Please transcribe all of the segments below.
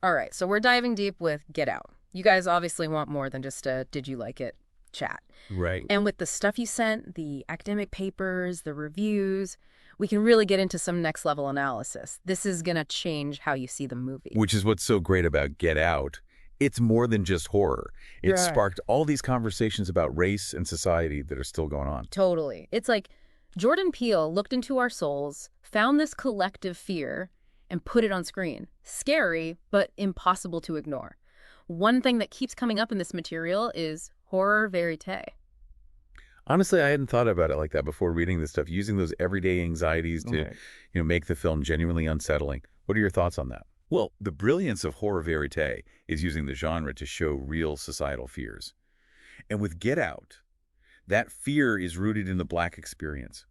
All right, so we're diving deep with Get Out. You guys obviously want more than just a did you like it chat. Right. And with the stuff you sent, the academic papers, the reviews, we can really get into some next level analysis. This is going to change how you see the movie. Which is what's so great about Get Out. It's more than just horror. It Right. sparked all these conversations about race and society that are still going on. Totally. It's like Jordan Peele looked into our souls, found this collective fear, and put it on screen. Scary, but impossible to ignore. One thing that keeps coming up in this material is horror verite. Honestly, I hadn't thought about it like that before reading this stuff, using those everyday anxieties to, Right. make the film genuinely unsettling. What are your thoughts on that? Well, the brilliance of horror verite is using the genre to show real societal fears. And with Get Out, that fear is rooted in the Black experience.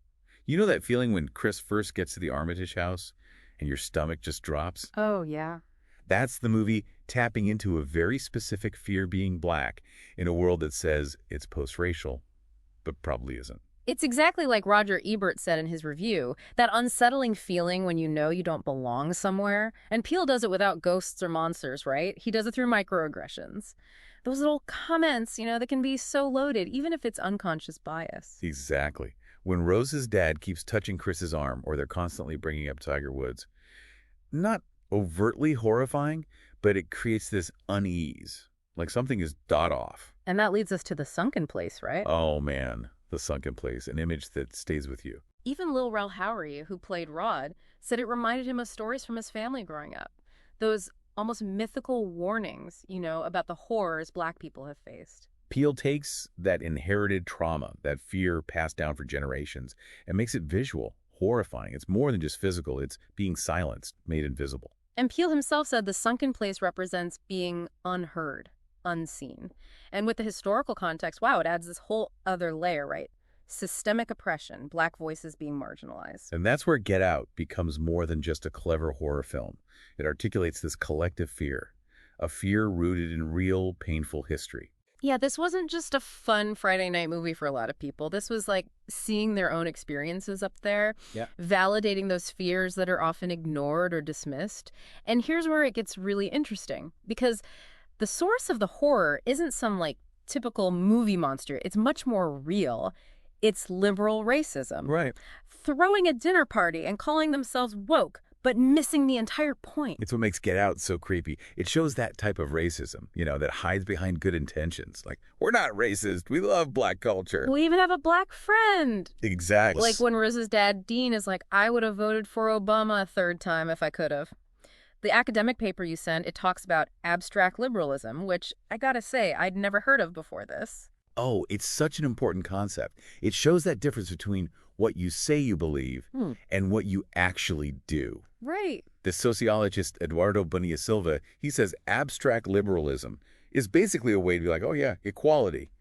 You know that feeling when Chris first gets to the Armitage house and your stomach just drops? Oh, yeah. That's the movie tapping into a very specific fear being Black in a world that says it's post-racial, but probably isn't. It's exactly like Roger Ebert said in his review, that unsettling feeling when you know you don't belong somewhere. And Peele does it without ghosts or monsters, right? He does it through microaggressions. Those little comments, that can be so loaded, even if it's unconscious bias. Exactly. When Rose's dad keeps touching Chris's arm or they're constantly bringing up Tiger Woods, not overtly horrifying, but it creates this unease, like something is off. And that leads us to the sunken place, right? Oh man, the sunken place, an image that stays with you. Even Lil Rel Howery, who played Rod, said it reminded him of stories from his family growing up. Those almost mythical warnings, about the horrors Black people have faced. Peele takes that inherited trauma, that fear passed down for generations, and makes it visual, horrifying. It's more than just physical, it's being silenced, made invisible. And Peele himself said the sunken place represents being unheard, unseen. And with the historical context, wow, it adds this whole other layer, right? Systemic oppression, Black voices being marginalized. And that's where Get Out becomes more than just a clever horror film. It articulates this collective fear, a fear rooted in real, painful history. Yeah, this wasn't just a fun Friday night movie for a lot of people. This was like seeing their own experiences up there, Yeah. validating those fears that are often ignored or dismissed. And here's where it gets really interesting, because the source of the horror isn't some like typical movie monster. It's much more real. It's liberal racism. Right. Throwing a dinner party and calling themselves woke, but missing the entire point. It's what makes Get Out so creepy. It shows that type of racism, that hides behind good intentions. Like, we're not racist. We love Black culture. We even have a Black friend. Exactly. Like when Riz's dad, Dean, is like, I would have voted for Obama a third time if I could have. The academic paper you sent, it talks about abstract liberalism, which I gotta say, I'd never heard of before this. Oh, it's such an important concept. It shows that difference between what you say you believe and what you actually do. Right. The sociologist Eduardo Bonilla Silva, he says abstract liberalism is basically a way to be like, oh yeah, equality,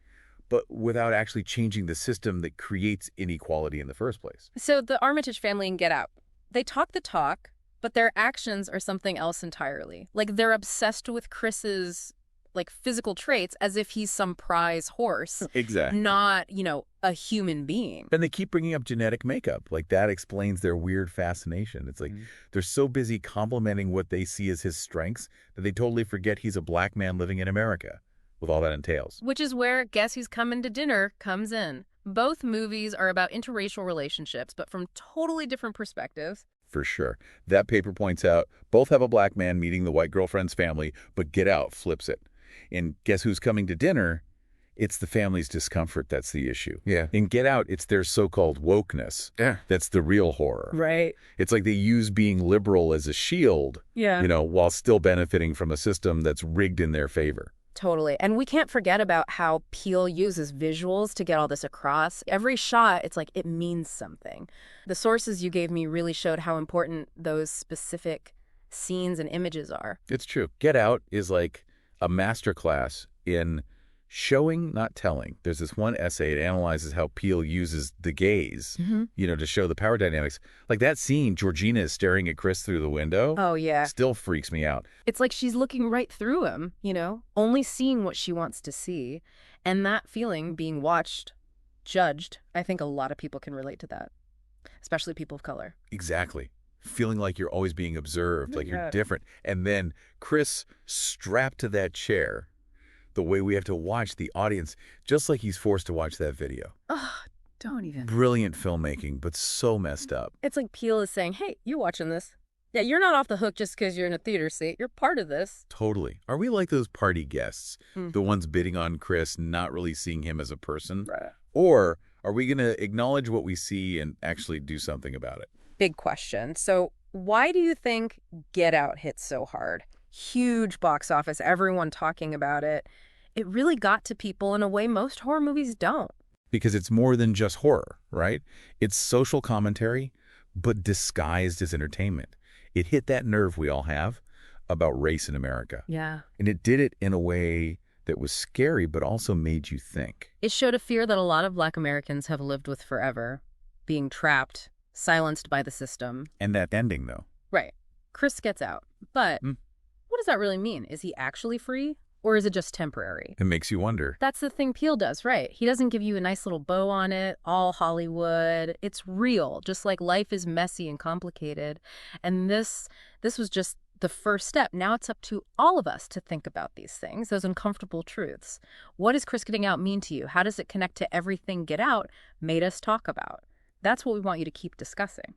but without actually changing the system that creates inequality in the first place. So the Armitage family in Get Out, they talk the talk, but their actions are something else entirely. Like they're obsessed with Chris's physical traits as if he's some prize horse. Exactly. Not, a human being. And they keep bringing up genetic makeup. Like that explains their weird fascination. It's like they're so busy complimenting what they see as his strengths that they totally forget he's a Black man living in America, with all that entails. Which is where Guess Who's Coming to Dinner comes in. Both movies are about interracial relationships, but from totally different perspectives. For sure. That paper points out both have a Black man meeting the white girlfriend's family, but Get Out flips it. In Guess Who's Coming to Dinner, it's the family's discomfort that's the issue. Yeah. In Get Out, it's their so-called wokeness. Yeah. That's the real horror. Right. It's like they use being liberal as a shield, Yeah. while still benefiting from a system that's rigged in their favor. Totally. And we can't forget about how Peele uses visuals to get all this across. Every shot, it's like it means something. The sources you gave me really showed how important those specific scenes and images are. It's true. Get Out is like a masterclass in showing, not telling. There's this one essay, it analyzes how Peele uses the gaze, to show the power dynamics. Like that scene, Georgina is staring at Chris through the window. Oh, yeah. Still freaks me out. It's like she's looking right through him, only seeing what she wants to see. And that feeling, being watched, judged, I think a lot of people can relate to that, especially people of color. Exactly. feeling like you're always being observed, like you're Yeah. different. And then Chris strapped to that chair, the way we have to watch the audience, just like he's forced to watch that video. Oh, don't even. Brilliant filmmaking, but so messed up. It's like Peele is saying, hey, you watching this. Yeah, you're not off the hook just because you're in a theater seat. You're part of this. Totally. Are we like those party guests, Hmm. the ones bidding on Chris, not really seeing him as a person? Right. Or are we going to acknowledge what we see and actually do something about it? Big question. So why do you think Get Out hit so hard? Huge box office, everyone talking about it. It really got to people in a way most horror movies don't. Because it's more than just horror, right? It's social commentary, but disguised as entertainment. It hit that nerve we all have about race in America. Yeah. And it did it in a way that was scary, but also made you think. It showed a fear that a lot of Black Americans have lived with forever, being trapped, silenced by the system. And that ending, though. Right. Chris gets out. But Mm. what does that really mean? Is he actually free? Or is it just temporary? It makes you wonder. That's the thing Peele does, right? He doesn't give you a nice little bow on it, all Hollywood. It's real, just like life is messy and complicated. And this was just the first step. Now it's up to all of us to think about these things, those uncomfortable truths. What does Chris getting out mean to you? How does it connect to everything Get Out made us talk about? That's what we want you to keep discussing.